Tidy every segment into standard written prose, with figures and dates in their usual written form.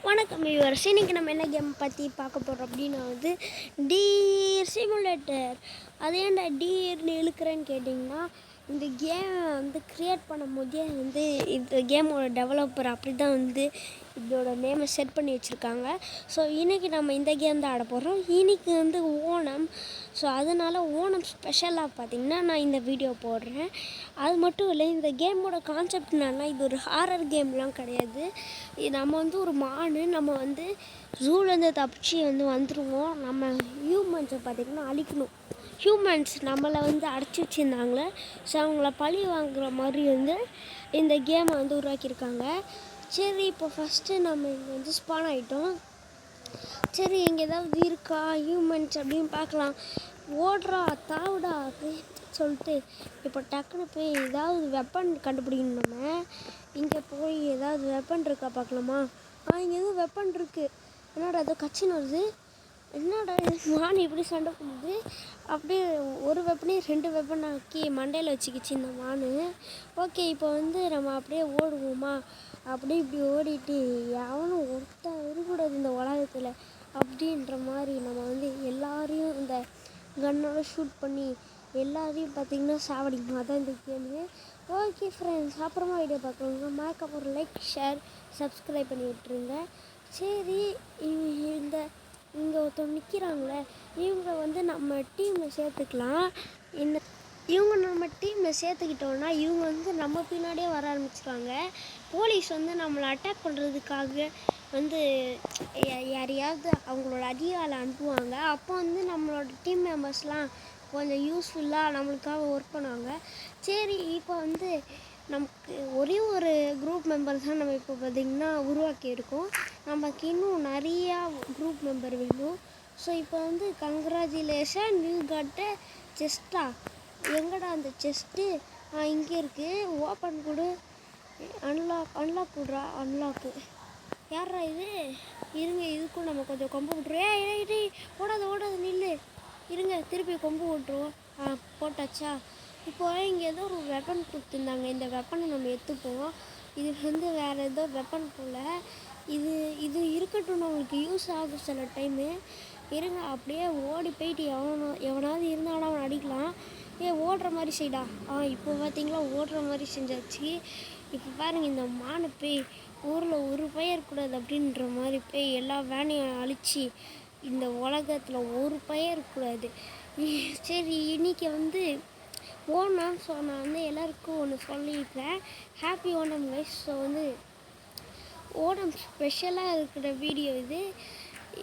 வணக்கம் வியூவர்ஸ். இன்றைக்கி நம்ம என்ன கேம் பற்றி பார்க்க போகிறோம் அப்படின்னா டீர் சிமுலேட்டர். அது ஏன்டா டீர்னு இழுக்கிறேன்னு கேட்டிங்கன்னா, இந்த கேம் க்ரியேட் பண்ணும் போதே இந்த கேமோட டெவலப்பர் அப்படி தான் இதோட நேமை செட் பண்ணி வச்சுருக்காங்க. ஸோ இன்றைக்கி நம்ம இந்த கேம் தான் ஆட போகிறோம். இன்றைக்கி ஓணம். ஸோ அதனால் ஓணம் ஸ்பெஷலாக பார்த்திங்கன்னா நான் இந்த வீடியோ போடுறேன். அது மட்டும் இல்லை, இந்த கேமோட கான்செப்ட் என்னன்னா, இது ஒரு ஹாரர் கேம்லாம் கிடையாது. நம்ம ஒரு நம்ம ஜூலேருந்து தப்பிச்சு வந்துடுவோம். நம்ம ஹியூமன்ஸை பார்த்திங்கன்னா அழிக்கணும். ஹியூமன்ஸ் நம்மளை அடைச்சி வச்சுருந்தாங்களே, ஸோ அவங்கள பழி வாங்குகிற மாதிரி இந்த கேமை உருவாக்கியிருக்காங்க. சரி, இப்போ ஃபஸ்ட்டு நம்ம இங்கே ஸ்பான் ஆகிட்டோம். சரி, இங்கே ஏதாவது இருக்கா ஹியூமன்ஸ் அப்படின்னு பார்க்கலாம். ஓடுறா தாவுடா சொல்லிட்டு இப்போ டக்குன்னு போய் ஏதாவது வெப்பன் கண்டுபிடிக்கணும். நம்ம இங்கே போய் ஏதாவது வெப்பன் இருக்கா பார்க்கலாமா? இங்கே எதுவும் வெப்பன் இருக்குது. என்னடா ஏதோ கச்சின்னு வருது. என்னடா மான் இப்படி சண்டை போடுது. அப்படியே ஒரு வெப்பனே 2 வெப்பன் ஆக்கி மண்டையில் வச்சுக்கிச்சு இந்த மான். ஓகே, இப்போ நம்ம அப்படியே ஓடுவோமா? அப்படியே இப்படி ஓடிட்டு எவனும் ஒருத்தன் இருக்கக்கூடாது இந்த உலகத்தில் அப்படின்ற மாதிரி நம்ம எல்லாரையும் இந்த கன்னோட ஷூட் பண்ணி எல்லாரையும் பார்த்திங்கன்னா சாவடிக்கணும். அதான் இந்த கேமு. ஓகே ஃப்ரெண்ட்ஸ், அப்புறமா வீடியோ பார்க்குறவங்க மறக்காம ஒரு லைக், ஷேர், சப்ஸ்கிரைப் பண்ணி விட்டுருங்க. சரி, இங்கே ஒருத்தவங்க நிற்கிறாங்களே, இவங்க நம்ம டீமில் சேர்த்துக்கலாம். இவங்க நம்ம டீமில் சேர்த்துக்கிட்டோன்னா இவங்க நம்ம பின்னாடியே வர ஆரம்பிச்சிருவாங்க. போலீஸ் நம்மளை அட்டாக் பண்ணுறதுக்காக யாரையாவது அவங்களோட அதிகாலை அனுப்புவாங்க. அப்போ நம்மளோட டீம் மெம்பர்ஸ்லாம் கொஞ்சம் யூஸ்ஃபுல்லாக நம்மளுக்காக ஒர்க் பண்ணுவாங்க. சரி, இப்போ நமக்கு ஒரே ஒரு குரூப் மெம்பர் தான் நம்ம இப்போ பார்த்திங்கன்னா உருவாக்கியிருக்கோம். நமக்கு இன்னும் நிறையா குரூப் மெம்பர் வேணும். ஸோ இப்போ கங்க்ராச்சுலேஷன், யூ காட் எ செஸ்டா. எங்கடா அந்த செஸ்ட்டு? இங்கே இருக்குது. ஓப்பன் கொடு. அன்லாக் கொடுறா. அன்லாக்கு. யாரா இது? இருங்க, இதுக்கும் நம்ம கொஞ்சம் கொம்பு விட்டுருவோம். ஏய் ஓடாது நில்லு. இருங்க, திருப்பி கொம்பு விட்டுருவோம். போட்டாச்சா? இப்போ இங்கே ஏதோ ஒரு வெப்பன் கொடுத்துருந்தாங்க. இந்த வெப்பனை நம்ம எடுத்துப்போம். இது வேறு ஏதோ வெப்பன் போல். இது இருக்கட்டும், நம்மளுக்கு யூஸ் ஆகும் சில டைமு. இருங்க, அப்படியே ஓடி போயிட்டு எவனாவது இருந்தாலும் அவன் அடிக்கலாம். ஓடுற மாதிரி செய்டா. இப்போ பார்த்தீங்களா, ஓடுற மாதிரி செஞ்சாச்சு. இப்போ பாருங்கள், இந்த மானை போய் ஊரில் ஒரு பையன் இருக்கக்கூடாது அப்படின்ற மாதிரி போய் எல்லா வேனையும் அழித்து இந்த உலகத்தில் ஒரு பையன் இருக்கக்கூடாது. சரி, இன்றைக்கி ஓணம். ஸோ நான் எல்லாருக்கும் ஒன்று சொல்லியிருக்கிறேன். Happy Onam guys. So Onam ஸ்பெஷலாக இருக்கிற வீடியோ இது.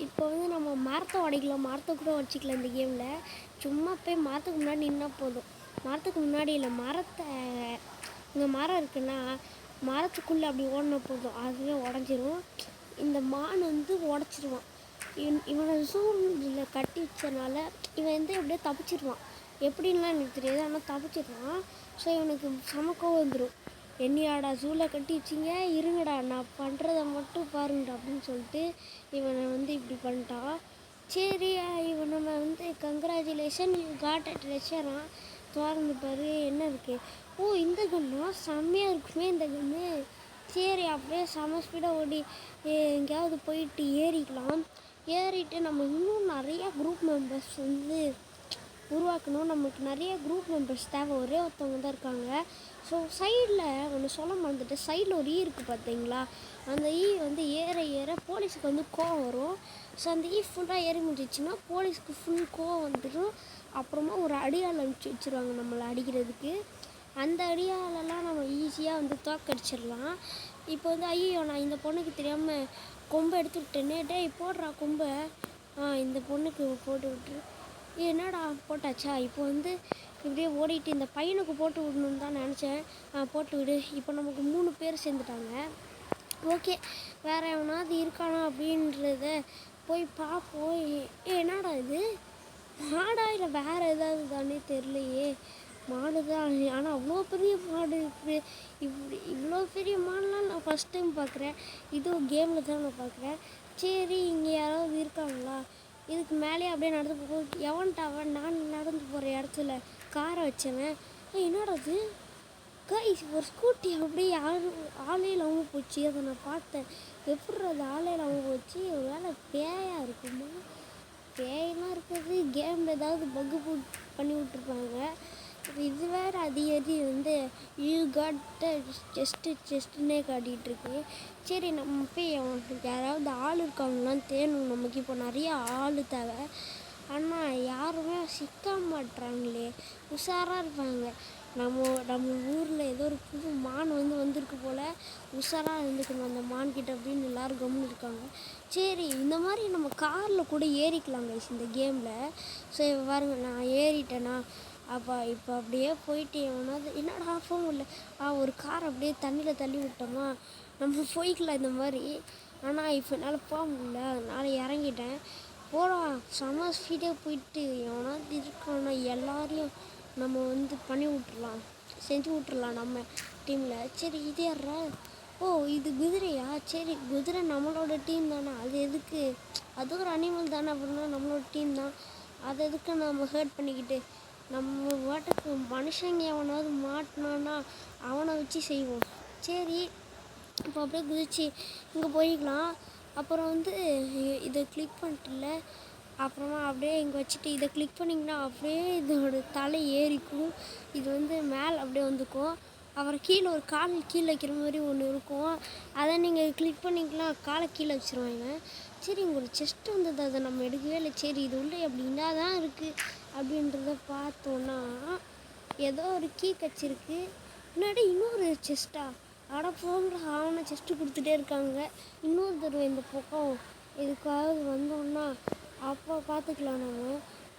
இப்போ நம்ம மரத்தை உடைக்கலாம். மரத்தை கூட உடச்சிக்கலாம் இந்த கேமில். சும்மா போய் மரத்துக்கு முன்னாடி நின்னால் போதும். மரத்துக்கு முன்னாடி இல்லை, இங்கே மரம் இருக்குன்னா மரத்துக்குள்ளே அப்படி ஓடினா போதும், அதுவே உடஞ்சிரும். இந்த மான் உடச்சிருவான். இவனை ஜூவில் கட்டி வச்சனால இவன் எப்படியே தப்பிச்சிருவான். எப்படின்லாம் எனக்கு தெரியாது, ஆனால் தப்பிச்சிருவான். ஸோ இவனுக்கு சமக்கம் வந்துடும். என்னையாடா ஜூவில் கட்டி வச்சிங்க, இருங்கடா நான் பண்ணுறதை மட்டும் பாருங்கடா அப்படின்னு சொல்லிட்டு இவனை இப்படி பண்ணிட்டான். சரி, இவன் நம்ம கங்க்ராச்சுலேஷன், யூ காட் எ ட்ரெஷரான். திறந்து பாரு என்ன இருக்குது. இந்த கன்னா செம்மையாக இருக்குமே இந்த கன்று. சரி, அப்படியே செம ஸ்பீடாக ஓடி எங்கேயாவது போயிட்டு ஏறிட்டு நம்ம இன்னும் நிறையா குரூப் மெம்பர்ஸ் உருவாக்கணும். நமக்கு நிறைய குரூப் மெம்பர்ஸ் தேவை. ஒரே ஒருத்தவங்க தான் இருக்காங்க. ஸோ சைடில் ஒன்று சொல்ல மறந்துட்டு, சைடில் ஒரு இருக்குது பார்த்தீங்களா? அந்த ஏற போலீஸுக்கு கோவம் வரும். ஸோ அந்த ஃபுல்லாக ஏறி முடிச்சிச்சுன்னா போலீஸுக்கு ஃபுல் கோவம் வந்துடும். அப்புறமா ஒரு அடியால் அனுப்பிச்சி வச்சுருவாங்க நம்மளை அடிக்கிறதுக்கு. அந்த அடியாலெல்லாம் நம்ம ஈஸியாக தோக்கடிச்சிடலாம். இப்போ ஐயோ, நான் இந்த பொண்ணுக்கு தெரியாமல் கொம்பை எடுத்து விட்டேனே. போடுறா கொம்பை. இந்த பொண்ணுக்கு போட்டு விட்டுரு. என்னடா போட்டாச்சா? இப்போ இப்படியே ஓடிட்டு இந்த பையனுக்கு போட்டு விடணுன்னு தான் நினச்சேன். போட்டு விடு. இப்போ நமக்கு 3 பேர் சேர்ந்துட்டாங்க. ஓகே, வேறு எவனாவது இருக்கானா அப்படின்றத போய் பார்ப்போம். என்னடா இது? மாடா இல்லை வேறு ஏதாவது தானே தெரிலையே. மாடு தான், ஆனால் அவ்வளோ பெரிய மாடு இருக்குது. இவ்வளோ பெரிய மாடெலாம் நான் ஃபஸ்ட் டைம் பார்க்குறேன். இதுவும் கேமில் தான் நான் பார்க்குறேன். சரி, இங்கே யாராவது இருக்காங்களா? இதுக்கு மேலேயே அப்படியே நடந்து போகும். அவன் நான் நடந்து போகிற இடத்துல காரை வச்சவன். என்னடா அது கைஸ், ஒரு ஸ்கூட்டி அப்படியே ஆளே இல்லாமல் போச்சு. அதை நான் பார்த்தேன். எப்படி அது ஆலையில் அவங்க வச்சு வேலை பேயாக இருக்குமா? பேயெல்லாம் இருக்கிறது கேமில் ஏதாவது பக்கு பண்ணி விட்ருப்பாங்க. இது வேறு அதிகரி வந்து யூ காட் செஸ்ட்டுன்னே காட்டிகிட்ருக்கு. சரி நம்ம போய் யாராவது ஆள் இருக்காங்களான்னு தேடணும். நமக்கு இப்போ நிறையா ஆள் தேவை. ஆனால் யாருமே சிக்க மாட்டுறாங்களே. உஷாராக இருப்பாங்க. நம்ம ஊரில் ஏதோ ஒரு புது மான் வந்திருக்கு போல். உஷாராக இருந்துக்கணும் அந்த மான்கிட்ட அப்படின்னு எல்லோரும் கம்முன்னு இருக்காங்க. சரி இந்த மாதிரி நம்ம காரில் கூட ஏறிக்கலாங்க இந்த கேமில். சரி பாருங்க நான் ஏறிட்டேன்னா இப்போ அப்படியே போயிட்டு எவனாவது என்னடா போக முடியல ஒரு கார் அப்படியே தண்ணியில் தள்ளி விட்டோமா நம்ம போய்க்கலாம் இந்த மாதிரி. ஆனால் இப்போ என்னால் போக முடியல, அதனால் இறங்கிட்டேன். போகலாம் செம ஸ்பீடாக போயிட்டு எவனாவது இருக்கானா எல்லாரையும் நம்ம பண்ணி விட்றலாம், செஞ்சு விட்றலாம் நம்ம டீமில். சரி இது யாரா? ஓ இது குதிரையா? சரி குதிரை நம்மளோட டீம் தானே, அது எதுக்கு? அது ஒரு அனிமல் தானே, அப்படின்னா நம்மளோட டீம் தான். அது எதுக்கு நம்ம ஹர்ட் பண்ணிக்கிட்டு? நம்ம வாட்டுக்கு மனுஷங்க எவனாவது மாட்டினான்னா அவனை வச்சு செய்வோம். சரி இப்போ அப்படியே குதிச்சு இங்கே போய்க்கலாம். அப்புறம் இதை கிளிக் பண்ணிட்டுல அப்புறமா அப்படியே இங்கே வச்சுட்டு இதை கிளிக் பண்ணிங்கன்னா அப்படியே இதோட தலை ஏறிக்கும். இது மேலே அப்படியே வந்துக்கும். அப்புறம் கீழே ஒரு கால் கீழே வைக்கிற மாதிரி ஒன்று இருக்கும். அதை நீங்கள் கிளிக் பண்ணிக்கலாம், காலை கீழே வச்சுருவாங்க. சரி இங்கே ஒரு செஸ்ட் வந்தது, அதை நம்ம எடுக்கவே இல்லை. சரி இது உள்ளே அப்படின்னா தான் இருக்குது அப்படின்றத பார்த்தோன்னா ஏதோ ஒரு கீ கச்சிருக்கு. முன்னாடி இன்னொரு செஸ்ட்டா? அட போன்ற அவனை செஸ்ட்டு கொடுத்துட்டே இருக்காங்க. இன்னொரு தடவை இந்த பக்கம் இதுக்காக வந்தோன்னா அப்போ பார்த்துக்கலாம் நம்ம.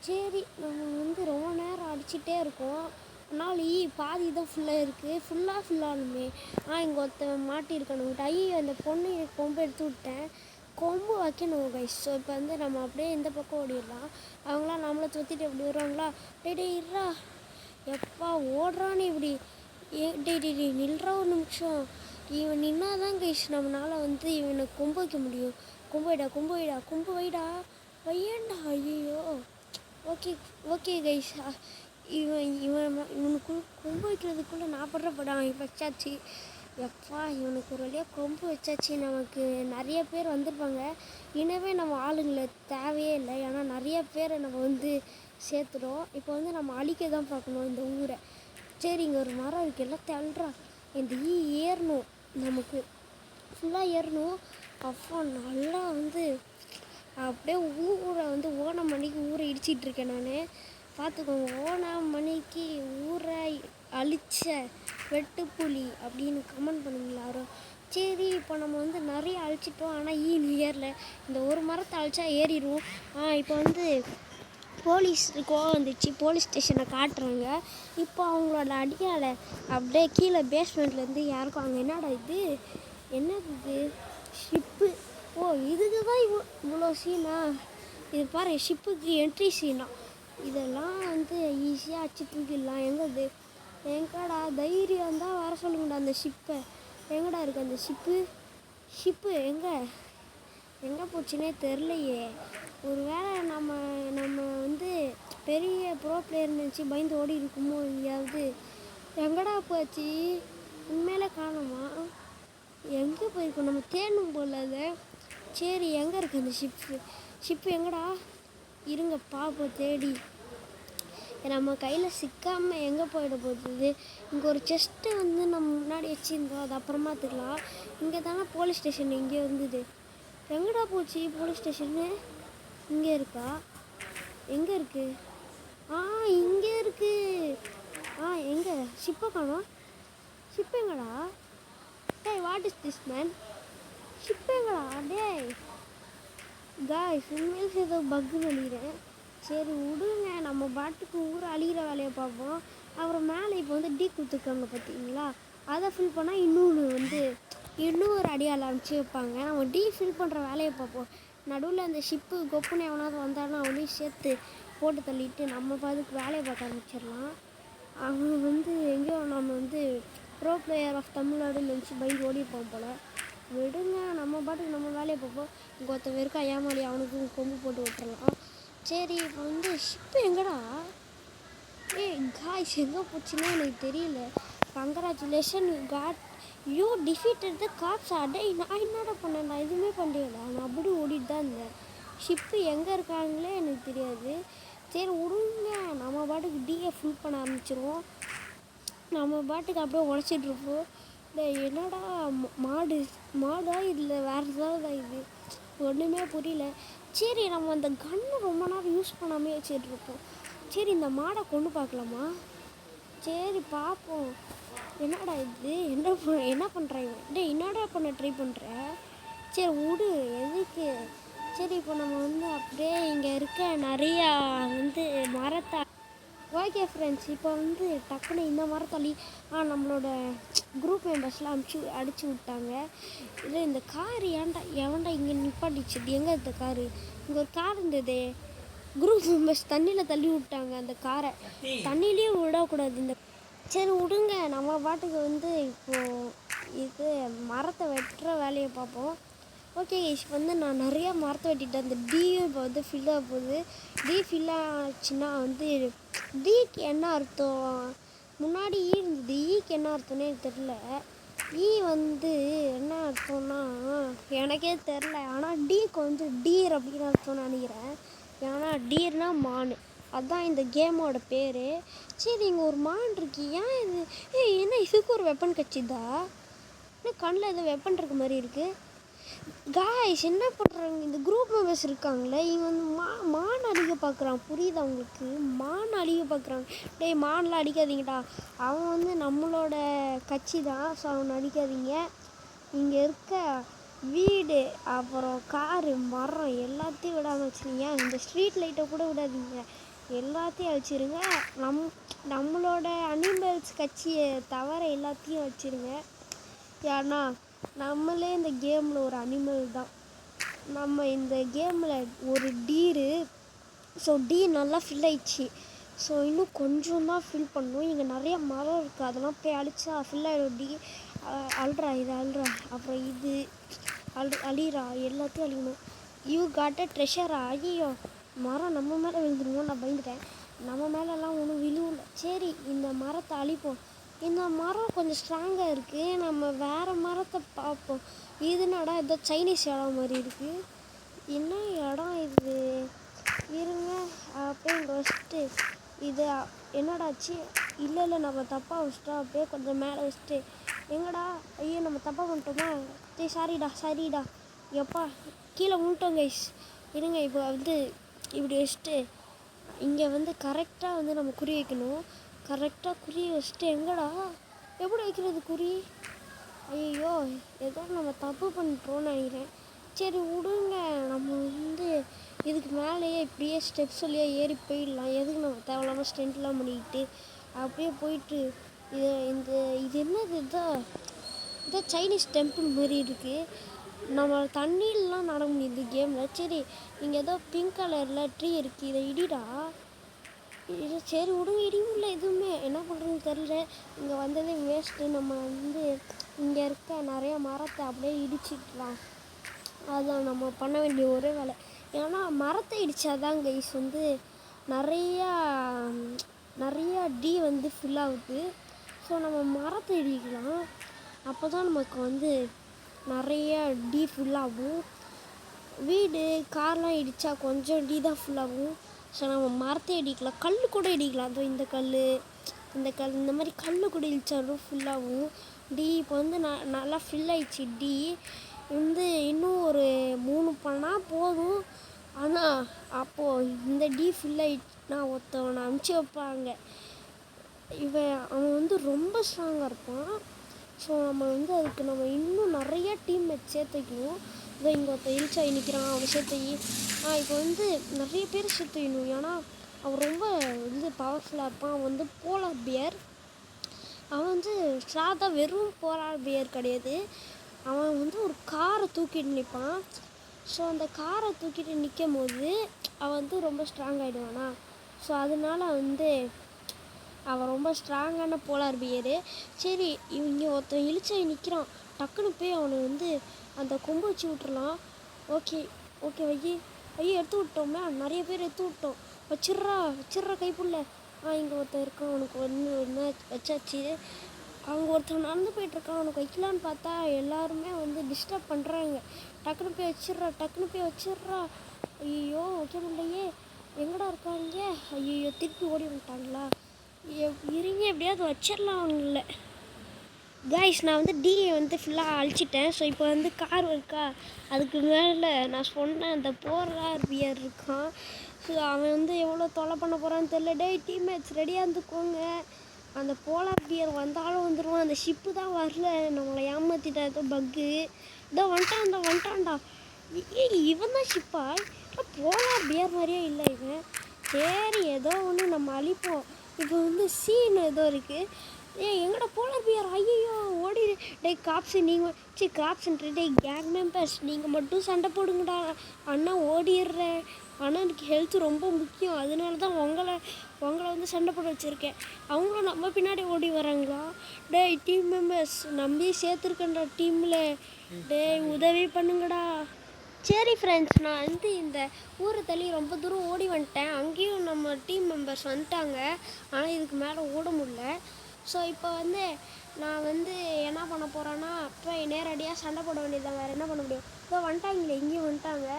சரி நம்ம ரொம்ப நேரம் அடிச்சிட்டே இருக்கோம். அதனால் பாதி தான் ஃபுல்லாக இருக்குது. ஃபுல்லாகணுமே. இங்கே ஒருத்தன் மாட்டியிருக்கணுங்கிட்ட அந்த பொண்ணு கொம்பு எடுத்து விட்டேன். கொம்பு வைக்கணும் கைஸ். ஸோ இப்போ நம்ம அப்படியே இந்த பக்கம் ஓடிடலாம். அவங்களாம் நம்மளை தொத்திட்டு எப்படி வருவாங்களா? டே இருறா, எப்பா ஓடுறான்னு இப்படி டே நில்றா ஒரு நிமிஷம். இவன் நின்னாதான் கைஸ் நம்மளால் இவனை கொம்பு வைக்க முடியும். கொம்பு வைடா வையண்டா. ஐயோ ஓகே கைஸ். இவனுக்கு கொம்பு வைக்கிறதுக்குள்ளே நான் படுற படம் வச்சாச்சு. எப்பா இவனுக்கு ஒரு வழியாக கொம்பு வச்சாச்சு. நமக்கு நிறைய பேர் வந்திருப்பாங்க. இனவே நம்ம ஆளுங்களை தேவையே இல்லை, ஏன்னா நிறைய பேரை நம்ம சேர்த்துடும். இப்போ நம்ம அழிக்க தான் பார்க்கணும் இந்த ஊரை. சரி இங்கே ஒரு மரம் இருக்குது, எல்லாம் தள்ளுறா. இந்த ஏறணும், நமக்கு ஃபுல்லாக ஏறணும். அப்போ நல்லா அப்படியே ஊரை ஓணம் மணிக்கு ஊரை இடிச்சிட்ருக்கேன் நான். பார்த்துக்கோங்க, ஓணம் மணிக்கு ஊரை அழிச்ச வெட்டுப்புலி அப்படின்னு கமெண்ட் பண்ணுங்களா யாரும். சரி இப்போ நம்ம நிறைய அழிச்சிட்டோம், ஆனால் ஏறல. இந்த ஒரு மரத்தை அழிச்சா ஏறிடுவோம். இப்போ போலீஸ் கோவம் வந்துச்சு. போலீஸ் ஸ்டேஷனை காட்டுறாங்க. இப்போ அவங்களோட அடியால் அப்படியே கீழே பேஸ்மெண்ட்லேருந்து யாருக்கும் அங்கே என்னடா இது, என்னது இது? ஷிப்பு. ஓ இதுக்கு தான் இவ்வளோ சீனா? இது பாரு, ஷிப்புக்கு என்ட்ரி சீனா. இதெல்லாம் ஈஸியாக அடிச்சு தூக்கிடலாம். எங்கடா தைரியம் தான் வர சொல்லுங்கடா அந்த ஷிப்பை. எங்கடா இருக்குது அந்த ஷிப்பு எங்கே போச்சுன்னே தெரிலையே. ஒரு வேளை நம்ம பெரிய ப்ரோ பிளேயர் நினச்சி பயந்து ஓடி இருக்குமோ எங்கேயாவது. எங்கடா போச்சு? உண்மையிலே காணுமா? எங்கே போயிருக்கோம்? நம்ம தேடணும் போல அதை. சரி எங்கே இருக்குது அந்த ஷிப்பு எங்கடா? இருங்க பாப்போம் தேடி. நம்ம கையில் சிக்காமல் எங்கே போயிட போகுது? இங்கே ஒரு செஸ்ட்டு நம்ம முன்னாடி வச்சுருந்தோம், அது அப்புறமா பார்த்துக்கலாம். இங்கே தானே போலீஸ் ஸ்டேஷன் இங்கே வந்தது. எங்கடா போச்சு போலீஸ் ஸ்டேஷனு? இங்கே இருக்கா? எங்கே இருக்குது? இங்கே இருக்குது. எங்கே ஷிப்பை காணோம்? ஷிப் எங்கடா? டேய் what is this man? Ship எங்கடா? டேய் காய்ஸ், உண்மையிலே ஏதோ பக்குன்னு நினைக்கிறேன். சரி விடுங்க, நம்ம பாட்டுக்கு ஊரை அழிகிற வேலையை பார்ப்போம். அப்புறம் மேலே இப்போ டீ கொடுத்துருக்காங்க பார்த்தீங்களா, அதை ஃபில் பண்ணால் இன்னும் ஒரு அடியால் அனுப்பிச்சி வைப்பாங்க. நம்ம டீ ஃபில் பண்ணுற வேலையை பார்ப்போம். நடுவில் அந்த ஷிப்பு கொப்புன்னு எவனாவது வந்தாலும் அவனையும் சேர்த்து போட்டு தள்ளிட்டு நம்ம பாதுக்கு வேலையை பார்க்க ஆரம்பிச்சிடலாம். அவங்க எங்கேயோ நம்ம ப்ரோ பிளேயர் ஆஃப் தமிழ்நாடுன்னு நினச்சி பயந்து ஓடிப்போம் போல். விடுங்க, நம்ம பாட்டுக்கு நம்ம வேலையை பார்ப்போம். இங்கே ஒருத்தன் இருக்கா ஏமாளி, அவனுக்கு கொம்பு போட்டு விட்டுறலாம். சரி இப்போ ஷிப்பு எங்கடா? காய்ஸ் எங்கே போச்சுன்னா எனக்கு தெரியல. Congratulation you got you defeated the cops. அடே நான் என்னடா பண்ணேன், நான் எதுவுமே பண்ணலைடா, நான் அப்படி ஓடிட்டு தான் இருந்தேன். ஷிப்பு எங்கே இருக்காங்களே எனக்கு தெரியாது. சரி விடுங்க, நம்ம பாட்டுக்கு டிஏ ஃபுல் பண்ண ஆரம்பிச்சிருவோம். நம்ம பாட்டுக்கு அப்படியே உடச்சிட்ருப்போம். இல்லை என்னடா மாடு மாடா இல்லை வேறு ஏதாவது இது ஒன்றுமே புரியல. சரி நம்ம அந்த கன்னை ரொம்ப நேரம் யூஸ் பண்ணாமே வச்சிட்ருப்போம். சரி இந்த மாடை கொண்டு பார்க்கலாமா, சரி பார்ப்போம். என்னடா இது என்ன பண்ணுறாங்க, டே என்னடா பண்ண ட்ரை பண்ணுற, சரி விடு எதுக்கு. சரி இப்போ நம்ம வந்து அப்படியே இங்கே இருக்க நிறையா வந்து மரத்தை ஓகே ஃப்ரெண்ட்ஸ், இப்போ வந்து டக்குன்னு இந்த மரத்தள்ளி நம்மளோட குரூப் மெம்பர்ஸ்லாம் அடிச்சு விட்டாங்க. இல்லை இந்த காரு எவன்டா இங்கே நிப்பாட்டிச்சு, எங்கே இந்த காரு, இங்கே ஒரு கார் இருந்தது. குரூப் மெம்பர்ஸ் தண்ணியில் தள்ளி விட்டாங்க அந்த காரை. தண்ணியிலையும் விடக்கூடாது இந்த. சரி விடுங்க, நம்ம பாட்டுக்கு வந்து இப்போது இது மரத்தை வெட்டுற வேலையை பார்ப்போம். ஓகே இப்போ வந்து நான் நிறையா மரத்தை வெட்டிட்டேன். அந்த டியும் இப்போ வந்து ஃபில் ஆக போகுது. டி ஃபில் ஆச்சுன்னா வந்து டிக்கு என்ன அர்த்தம், முன்னாடி ஈ இருந்தது, ஈக்கு என்ன அர்த்தம்னே எனக்கு தெரில. ஈ வந்து என்ன அர்த்தம்னா எனக்கே தெரில, ஆனால் டீக்கு வந்து டீர் அப்படின்னு அர்த்தம்னு நினைக்கிறேன். ஏன்னா டீர்னா மான், அதுதான் இந்த கேமோட பேர். சரி இங்கே ஒரு மான் இருக்கு, ஏன் இது என்ன இதுக்கு ஒரு வெப்பன் கட்சிதா, என்ன கண்ணில் எதுவும் வெப்பன் இருக்க மாதிரி இருக்குது. காய்ஸ் என்ன பண்ணுறாங்க, இந்த குரூப் மெம்பர்ஸ் இருக்காங்களே இவங்க வந்து மான் அடிக்க பார்க்குறான், புரியுதா உங்களுக்கு, மான் அடிக்க பார்க்குறாங்க. டேய் மான்லாம் அடிக்காதீங்கடா, அவன் வந்து நம்மளோட கட்சி தான், ஸோ அவனை அடிக்காதீங்க. இங்கே இருக்க வீடு அப்புறம் காரு மரம் எல்லாத்தையும் விடாமல் வச்சுருங்க. இந்த ஸ்ட்ரீட் லைட்டை கூட விடாதீங்க, எல்லாத்தையும் வச்சுருங்க. நம்மளோட அனிமல்ஸ் கட்சியை தவிர எல்லாத்தையும் வச்சுருங்க. ஏன்னா நம்மளே இந்த கேமில் ஒரு அனிமல் தான். நம்ம இந்த கேமில் ஒரு டீரு, ஸோ டீ நல்லா ஃபில் ஆயிடுச்சு. ஸோ இன்னும் கொஞ்சம் தான் ஃபில் பண்ணணும். இங்கே நிறைய மரம் இருக்குது, அதெல்லாம் போய் அழிச்சா ஃபில் ஆகிடும். டீ அழுறா, இது அழுறா, அப்புறம் இது அழிறா, எல்லாத்தையும் அழிக்கணும். யூ காட்ட ட்ரெஷரா, ஐயோ மரம் நம்ம மேலே விழுந்துருவோம், நான் பயந்துட்டேன். நம்ம மேலெல்லாம் ஒன்றும் விழுவல. சரி இந்த மரத்தை அழிப்போம். இந்த மரம் கொஞ்சம் ஸ்ட்ராங்காக இருக்குது, நம்ம வேறு மரத்தை பார்ப்போம். இதுனடா ஏதோ சைனீஸ் இடம் மாதிரி இருக்குது, என்ன இடம் இது, இருங்க அப்படியே இங்கே வச்சுட்டு இது என்னடாச்சு, இல்லை நம்ம தப்பாக வச்சுட்டோம், அப்படியே கொஞ்சம் மேலே வச்சுட்டு எங்கடா, ஐயோ நம்ம தப்பாக பண்ணிட்டோமா, சாரிடா எப்பா கீழே விட்டோம் கைஸ். இருங்க இப்போ வந்து இப்படி வச்சுட்டு இங்கே வந்து கரெக்டாக வந்து நம்ம குறி வைக்கணும். கரெக்டாக குறி வச்சுட்டு எங்கடா எப்படி வைக்கிறது குறி, ஐயோ ஏதோ நம்ம தப்பு பண்ணிட்டோம்னு நினைக்கிறேன். சரி விடுங்க, நம்ம வந்து இதுக்கு மேலேயே இப்படியே ஸ்டெப்ஸ் வழியா ஏறி போயிடலாம். எதுக்கு நம்ம தேவையில்லாமல் ஸ்டெண்ட்லாம் பண்ணிக்கிட்டு அப்படியே போயிட்டு இது என்னது, இதான் சைனீஸ் டெம்பிள் மாதிரி இருக்குது. நம்ம தண்ணியிலலாம் நட முடியுது கேமில். சரி இங்கே ஏதோ பிங்க் கலரில் ட்ரீ இருக்குது, இதை இடிடா. இது சரி விடுங்க, இடியும்ல எதுவுமே என்ன பண்ணுறதுன்னு தெரில. இங்கே வந்ததே வேஸ்ட்டு, நம்ம வந்து இங்கே இருக்க நிறைய மரத்தை அப்படியே இடிச்சிடலாம். அதுதான் நம்ம பண்ண வேண்டிய ஒரே வேலை. ஏன்னா மரத்தை இடித்தாதான் கைஸ் வந்து நிறையா டி வந்து ஃபில் ஆகுது. ஸோ நம்ம மரத்தை இடிக்கலாம், அப்போ தான் நமக்கு வந்து நிறைய டி ஃபில் ஆகும். வீடு கார்லாம் இடித்தா கொஞ்சம் டி தான் ஃபுல் ஆகும். ஸோ நம்ம மரத்தை இடிக்கலாம், கல் கூட இடிக்கலாம். அதோ இந்த கல் இந்த மாதிரி கல் கூட இடித்தாலும் ஃபுல்லாகும் டி. இப்போ வந்து நல்லா ஃபில் ஆயிடுச்சு டி. வந்து இன்னும் ஒரு 3 பண்ணால் போதும். ஆனால் அப்போது இந்த டி ஃபில் ஆயிடுச்சுன்னா ஒருத்தவனை அனுப்பிச்சி வைப்பாங்க. அவன் வந்து ரொம்ப ஸ்ட்ராங்காக இருப்பான். ஸோ நம்ம வந்து அதுக்கு நம்ம இன்னும் நிறையா டீம்மேட் சேர்த்து வைக்கணும். இதோ இங்கே ஒருத்தன் இழிச்சாகி நிற்கிறான், அவன் சேர்த்து இப்போ வந்து நிறைய பேர் சேர்த்து வைக்கணும். ஏன்னா அவன் ரொம்ப வந்து பவர்ஃபுல்லாக இருப்பான். அவன் வந்து போலார் பியர். அவன் வந்து சாதா வெறும் போலார் பியர் கிடையாது, அவன் வந்து ஒரு காரை தூக்கிட்டு நிற்பான். ஸோ அந்த காரை தூக்கிட்டு நிற்கும் போது அவன் வந்து ரொம்ப ஸ்ட்ராங் ஆகிடுவானா. ஸோ அதனால வந்து அவன் ரொம்ப ஸ்ட்ராங்கான போலார் பியரு. சரி இவங்க ஒருத்தன் இழிச்சாகி நிற்கிறான், டக்குன்னு போய் அவனை வந்து அந்த கொம்பு வச்சு விட்டுறலாம். ஓகே ஐயோ எடுத்து விட்டோமே, நிறைய பேர் எடுத்து விட்டோம். வச்சிட்றா கைப்புள்ள. இங்கே ஒருத்தன் இருக்கான், அவனுக்கு ஒன்று வச்சாச்சு. அவங்க ஒருத்தன் நடந்து போயிட்டுருக்கான், அவனுக்கு வைக்கலான்னு பார்த்தா எல்லாருமே வந்து டிஸ்டர்ப் பண்ணுறாங்க. டக்குன்னு போய் வச்சிட்றா, டக்குன்னு போய் வச்சிட்றா. ஐயோ வைக்க முடியலையே, எங்கடா இருக்காங்க? ஐயோ திருப்பி ஓடி வந்துட்டாங்களா? இருங்க எப்படியாவது வச்சிடலாம் அவங்கள. கைஸ் நான் வந்து டிஏ வந்து ஃபுல்லாக அழிச்சிட்டேன். ஸோ இப்போ வந்து கார் இருக்கா, அதுக்கு மேலே நான் சொன்னேன் அந்த போலார் பியர் இருக்கான். ஸோ அவன் வந்து எவ்வளோ தொலை பண்ண போகிறான்னு தெரியல. டேய் டீம்மேட்ஸ் ரெடியாக இருந்துக்கோங்க, அந்த போலார் பியர் வந்தாலும் வந்துடுவான். அந்த ஷிப்பு தான் வரல, நம்மளை ஏமாற்றிட்டா ஏதோ பக்கு. இதோ வந்துட்டான்டா. இவன் தான் ஷிப்பா? போலார் பியர் மாதிரியே இல்லை இவன். சரி ஏதோ ஒன்று நம்ம அழிப்போம். இப்போ வந்து சீன் ஏதோ இருக்குது. எங்கடா போலார் பியர்? ஐயோ ஓடி. டே காப்ஸு நீங்கள் காப்ஸுன்ற டே கேங் மெம்பர்ஸ் நீங்கள் மட்டும் சண்டை போடுங்கடா, அண்ணா ஓடிடுறேன். ஆனால் எனக்கு ஹெல்த் ரொம்ப முக்கியம், அதனால தான் உங்களை வந்து சண்டை போட வச்சுருக்கேன். அவங்களும் நம்ம பின்னாடி ஓடி வராங்களா? டே டீம் மெம்பர்ஸ் நம்பி சேர்த்துருக்கேன்டா டீமில், டே உதவி பண்ணுங்கடா. சரி ஃப்ரெண்ட்ஸ், நான் வந்து இந்த ஊரை தள்ளி ரொம்ப தூரம் ஓடி வந்துட்டேன். அங்கேயும் நம்ம டீம் மெம்பர்ஸ் வந்துட்டாங்க, ஆனால் இதுக்கு மேலே ஓட முடியல. ஸோ இப்போ வந்து நான் வந்து என்ன பண்ண போகிறேன்னா, அப்போ நேரடியாக சண்டை போட வேண்டியதான், வேறு என்ன பண்ண முடியும்? இப்போ வந்துட்டாங்களே, இங்கேயும் வந்துட்டாங்க.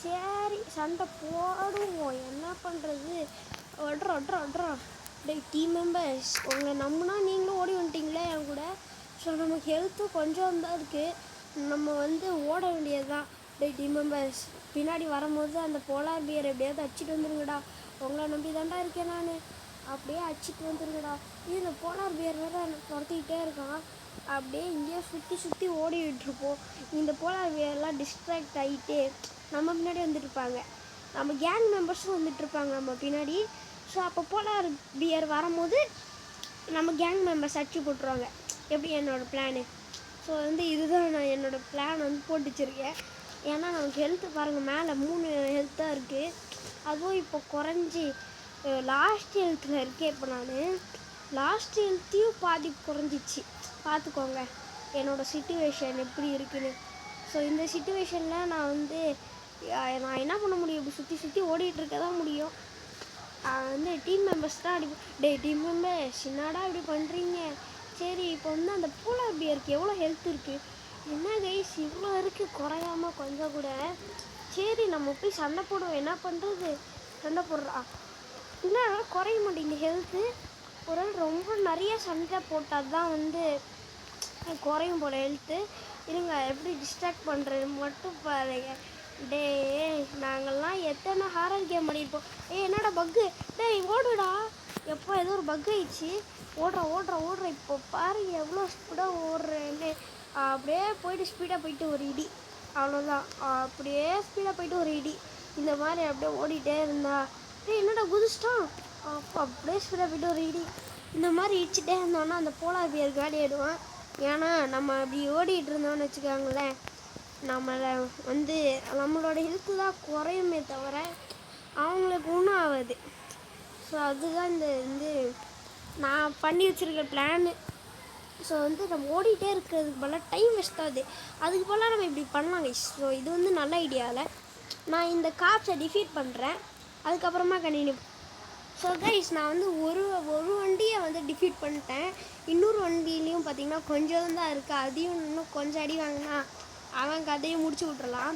சரி சண்டை போடுவோம், என்ன பண்ணுறது? ஒட்றா. டே டீம் மெம்பர்ஸ் உங்களை நம்பினா நீங்களும் ஓடி வந்துட்டீங்களே என் கூட. ஸோ நமக்கு ஹெல்த்தும் கொஞ்சம் தான் இருக்குது, நம்ம வந்து ஓட வேண்டியது தான். டே டீம் மெம்பர்ஸ் பின்னாடி வரும்போது அந்த போலார் பியர் எப்படியாவது அடிச்சிட்டு வந்துருங்கடா, உங்களை நம்பி தாண்டா இருக்கேன் நான். அப்படியே அடிச்சிட்டு வந்துருங்கடா. இந்த போலார் பியர் வேறு துரத்திக்கிட்டே இருக்கான். அப்படியே இங்கேயே சுற்றி ஓடிட்டுருப்போம். இந்த போலார் பியர்லாம் டிஸ்ட்ராக்ட் ஆகிட்டு நம்ம பின்னாடி வந்துட்டுருப்பாங்க, நம்ம கேங் மெம்பர்ஸும் வந்துட்டுருப்பாங்க நம்ம பின்னாடி. ஸோ அப்போ போலார் பியர் வரும்போது நம்ம கேங் மெம்பர்ஸ் அடிச்சு போட்டுருவாங்க. எப்படி என்னோடய பிளானு. ஸோ வந்து இதுதான் நான் என்னோடய பிளான் வந்து போட்டு வச்சுருக்கேன். ஏன்னா நமக்கு ஹெல்த்து பாருங்கள், மேலே 3 ஹெல்த் தான் இருக்குது, அதுவும் இப்போ குறைஞ்சி லாஸ்ட் ஹெல்த்தில் இருக்கேன். இப்போ நான் லாஸ்ட் ஹெல்த்தையும் பாதி குறைஞ்சிச்சு. பார்த்துக்கோங்க என்னோடய சிச்சுவேஷன் எப்படி இருக்குன்னு. ஸோ இந்த சிச்சுவேஷனில் நான் வந்து நான் என்ன பண்ண முடியும்? இப்படி சுற்றி ஓடிட்டுருக்க தான் முடியும். வந்து டீம் மெம்பர்ஸ் தான் டே டீம் மெம்பர்ஸ் என்னடா இப்படி பண்ணுறீங்க? சரி இப்போ வந்து அந்த போலார் பியருக்கு எவ்வளோ ஹெல்த் இருக்குது? என்ன கைஸ் இவ்வளோ இருக்குது, குறையாமல் கொஞ்சம் கூட. சரி நம்ம போய் சண்டை போடுவோம், என்ன பண்ணுறது? சண்டை போடுறா, என்ன குறைய மாட்டேங்குது ஹெல்த்து. ஒரு ரொம்ப நிறைய சண்டை போட்டால் தான் வந்து குறையும் போல் ஹெல்த்து. இருங்க எப்படி டிஸ்ட்ராக்ட் பண்ணுறது மட்டும் பாருங்க. டே நாங்கள்லாம் எத்தனை ஹாரர் கேம் பண்ணியிருப்போம். என்னடா பக்கு? டே ஓடுடா. எப்போ ஏதோ ஒரு பக் ஆயிடுச்சு. ஓடுறா. இப்போ பாருங்க எவ்வளோ ஸ்பீடாக ஓடுறேன்னு. அப்படியே போயிட்டு ஸ்பீடாக போயிட்டு ஒரு இடி, அவ்வளோதான். அப்படியே ஸ்பீடாக போயிட்டு ஒரு இடி. இந்த மாதிரி அப்படியே ஓடிட்டே இருந்தா என்னடா குதிச்சிட்டான். அப்போ அப்படியே ஸ்பீடாக போய்ட்டு ஒரு இடி. இந்த மாதிரி இடிச்சுட்டே இருந்தோன்னா அந்த போலார் பியர் காலி ஆகிடுவான். ஏன்னா நம்ம அப்படி ஓடிட்டு இருந்தோம்னு வச்சுக்கோங்களேன், நம்மளை வந்து நம்மளோட ஹெல்த்து தான் குறையுமே தவிர அவங்களுக்கு ஒன்றும் ஆகாது. ஸோ அதுதான் இந்த வந்து நான் பண்ணி வச்சுருக்க பிளானு. ஸோ வந்து நம்ம ஓடிட்டே இருக்கிறதுக்கு போல் டைம் வேஸ்ட் ஆகுது, அதுக்கு போல் நம்ம இப்படி பண்ணலாம் கைஸ். ஸோ இது வந்து நல்ல ஐடியாவில் நான் இந்த காப்ஸை டிஃபீட் பண்ணுறேன், அதுக்கப்புறமா கண்டினியூ. ஸோ கைஸ் நான் வந்து ஒரு வண்டியை வந்து டிஃபீட் பண்ணிட்டேன். இன்னொரு வண்டியிலையும் பார்த்திங்கன்னா கொஞ்சம் தான் இருக்குது, அதையும் இன்னும் கொஞ்சம் அடி வாங்கினா அவன் கதையை முடிச்சு விட்றலாம்.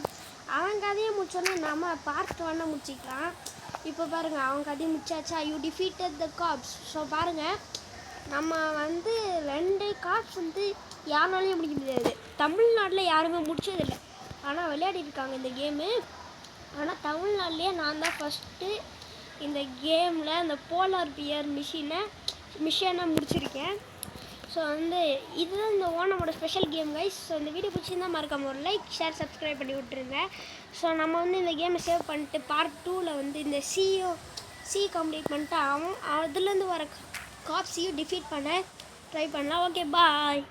அவன் கதையை முடிச்சோன்னே நம்ம பார்ட் 1 முடிச்சிக்கலாம். இப்போ பாருங்கள் அவன் கதையை முடிச்சாச்சா, you defeated the cops. So பாருங்கள் நம்ம வந்து 2 காப்ஸ் வந்து யாருனாலையும் முடிக்க முடியாது. தமிழ்நாட்டில் யாருமே முடிச்சதில்லை, ஆனால் விளையாடிருக்காங்க இந்த கேமு. ஆனால் தமிழ்நாட்டிலே நான் தான் ஃபஸ்ட்டு இந்த கேமில் இந்த போலார் பியர் மிஷனை முடிச்சிருக்கேன். ஸோ வந்து இதுதான் இந்த ஓனமோட ஸ்பெஷல் கேம் கைஸ். ஸோ இந்த வீடியோ பிடிச்சிருந்தால் மறக்காம ஒரு லைக் ஷேர் சப்ஸ்கிரைப் பண்ணி விட்டுருங்க. ஸோ நம்ம வந்து இந்த கேமை சேவ் பண்ணிட்டு பார்ட் 2ல் வந்து இந்த சி கம்ப்ளீட் பண்ணிட்டு அதுலேருந்து வர காப்ஸையும் டிஃபீட் பண்ண ட்ரை பண்ணலாம். Okay bye.